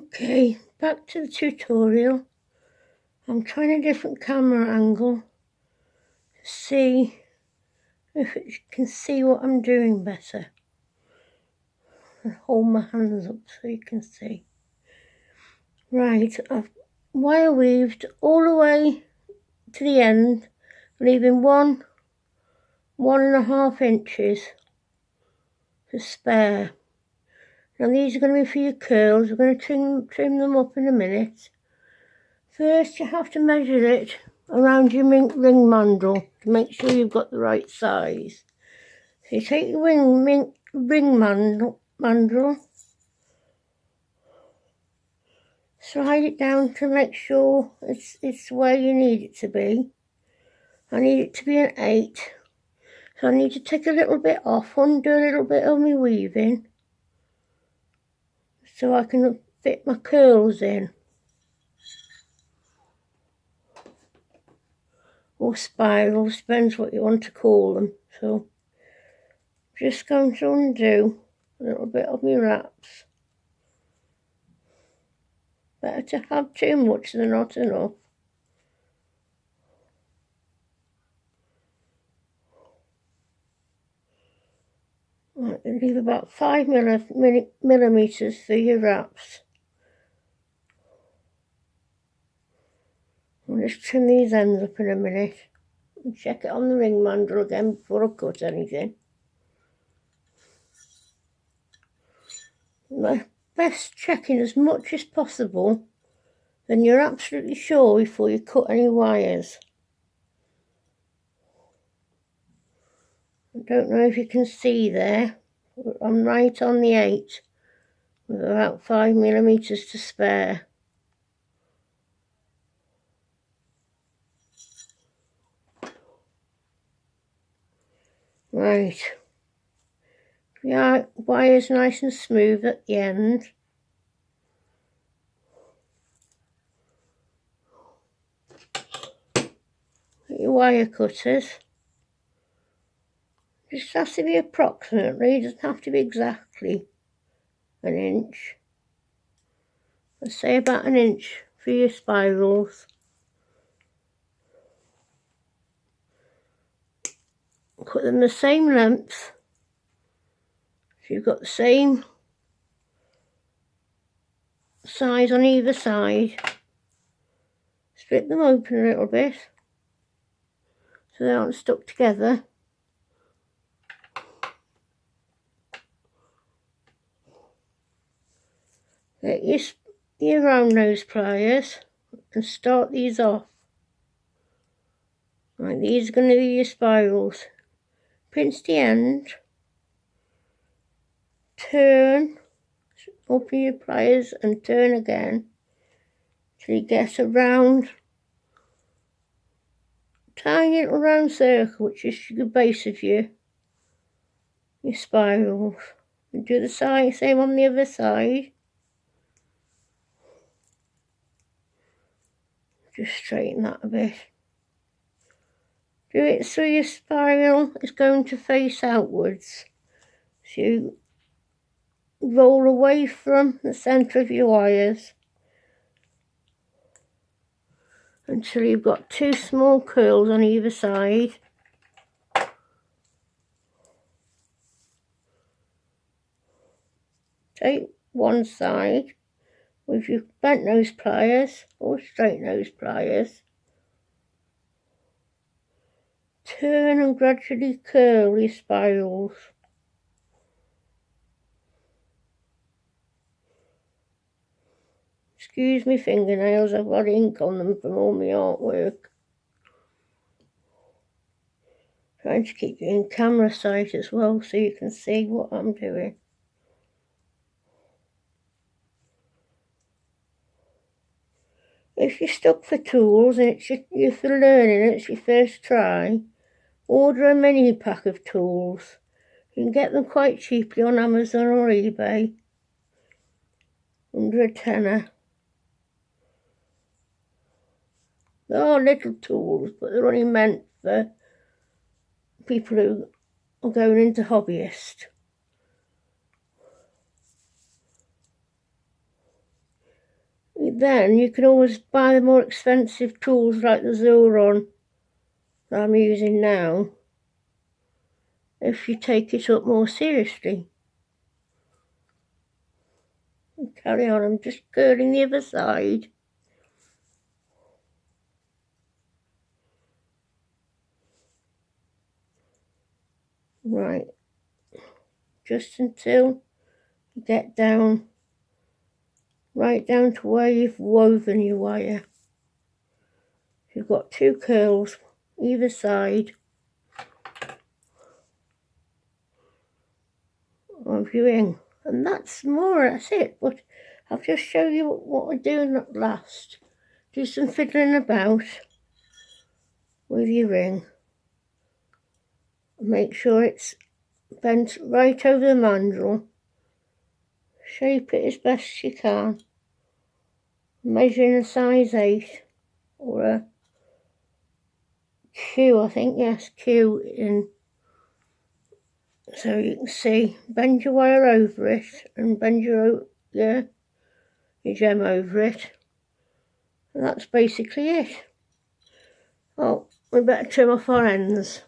Okay, back to the tutorial. I'm trying a different camera angle to see if it can see what I'm doing better. I'll hold my hands up so you can see. Right, I've wire weaved all the way to the end, leaving 1.5 inches to spare. Now these are going to be for your curls. We're going to trim them up in a minute. First you have to measure it around your ring mandrel to make sure you've got the right size. So you take your ring mandrel, slide it down to make sure it's where you need it to be. I need it to be an 8. So I need to take a little bit off, undo a little bit of my weaving so I can fit my curls in. Or spirals, depends what you want to call them. So I'm just going to undo a little bit of my wraps. Better to have too much than not enough. Right, leave about 5 millimeters for your wraps. I'll just trim these ends up in a minute and check it on the ring mandrel again before I cut anything. Best checking as much as possible, then you're absolutely sure before you cut any wires. I don't know if you can see there, but I'm right on the 8 with about 5 millimeters to spare. Right, the wire's nice and smooth at the end. Your wire cutters. Just has to be approximately, it doesn't have to be exactly an inch. Let's say about an inch for your spirals. Cut them the same length, so you've got the same size on either side. Split them open a little bit so they aren't stuck together. Get your round nose pliers and start these off. Right, these are going to be your spirals. Pinch the end, turn, open your pliers and turn again till you get a round, tiny little round circle, which is the base of your spirals. And do the same on the other side. Just straighten that a bit. Do it so your spiral is going to face outwards. So you roll away from the centre of your wires until you've got 2 small curls on either side. Take one side with your bent nose pliers or straight nose pliers. Turn and gradually curl your spirals. Excuse me fingernails, I've got ink on them from all my artwork. Trying to keep you in camera sight as well so you can see what I'm doing. If you're stuck for tools and you're for learning, it's your first try, order a mini pack of tools. You can get them quite cheaply on Amazon or eBay, under a tenner. They are little tools, but they're only meant for people who are going into hobbyist. then you can always buy the more expensive tools like the Zuron that I'm using now if you take it up more seriously. And carry on, I'm just curling the other side. Right, just until you get down, right down to where you've woven your wire. You've got 2 curls either side of your ring, and that's it. But I'll just show you what we're doing at last. Do some fiddling about with your ring. Make sure it's bent right over the mandrel. Shape it as best you can. Measuring a size 8 or a Q, I think, yes, Q in. So you can see, bend your wire over it and bend your gem over it. And that's basically it. Oh, we better trim off our ends.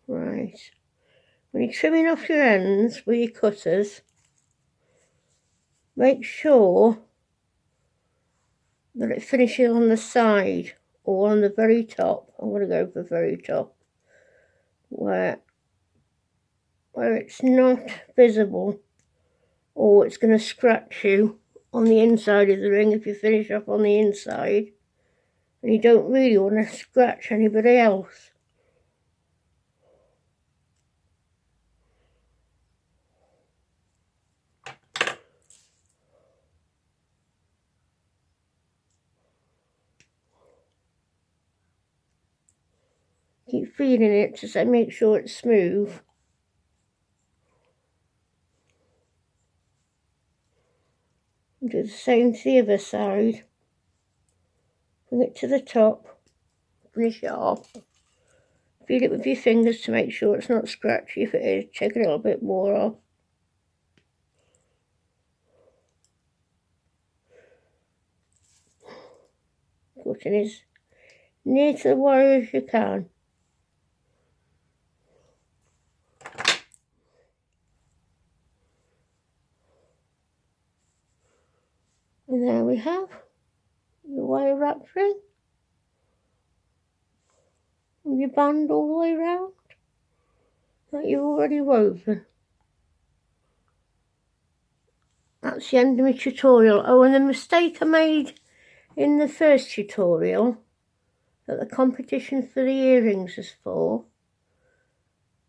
Right. When you're trimming off your ends with your cutters, make sure that it finishes on the side or on the very top. I'm going to go for very top, where it's not visible, or it's going to scratch you on the inside of the ring if you finish off on the inside, and you don't really want to scratch anybody else. Keep feeling it to make sure it's smooth. Do the same to the other side. Bring it to the top, finish it off. Feel it with your fingers to make sure it's not scratchy. If it is, take a little bit more off. Cutting as near to the wire as you can. And there we have the wire wrap ring. And your band all the way round that you've already woven. That's the end of my tutorial. Oh, and the mistake I made in the first tutorial that the competition for the earrings is for,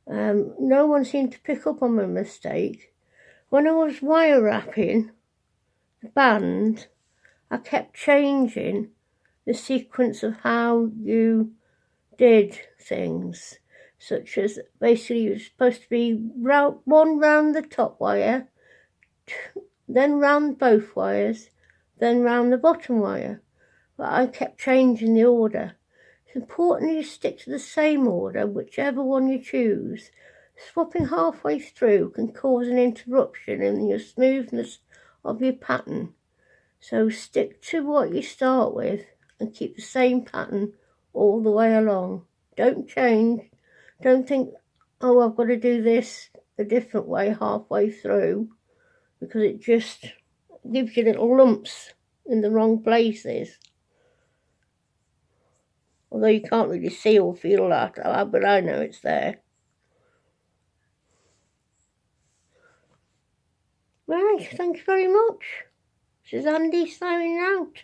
no one seemed to pick up on my mistake. When I was wire wrapping the band, I kept changing the sequence of how you did things, such as basically it was supposed to be one round the top wire, then round both wires, then round the bottom wire. But I kept changing the order. It's important you stick to the same order, whichever one you choose. Swapping halfway through can cause an interruption in your smoothness of your pattern. So stick to what you start with and keep the same pattern all the way along. Don't change. Don't think, oh, I've got to do this a different way halfway through, because it just gives you little lumps in the wrong places. Although you can't really see or feel that, but I know it's there. Right, thank you very much. This is Andi signing out.